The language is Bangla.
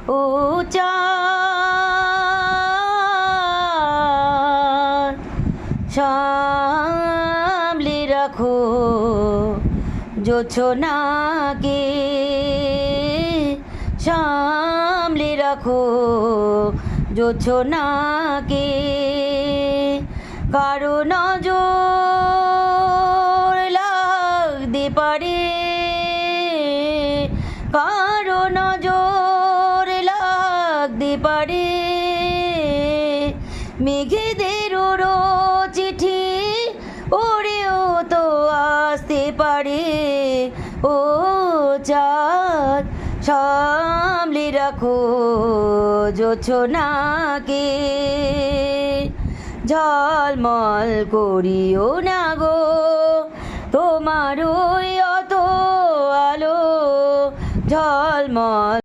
ও চাঁদ সামলে রাখো জোছনাকে, সামলে রাখো জোছনাকে। কারো নজর লাগতে পারে, কারো নজর লাগতে পারে, মেঘেদেরও চিঠি ওরেও তো আসতে পারে। ও চাঁদ সামলে রাখো জোছনাকে, ঝলমল করিও না গো তোমার ওই অত আলো, ঝলমল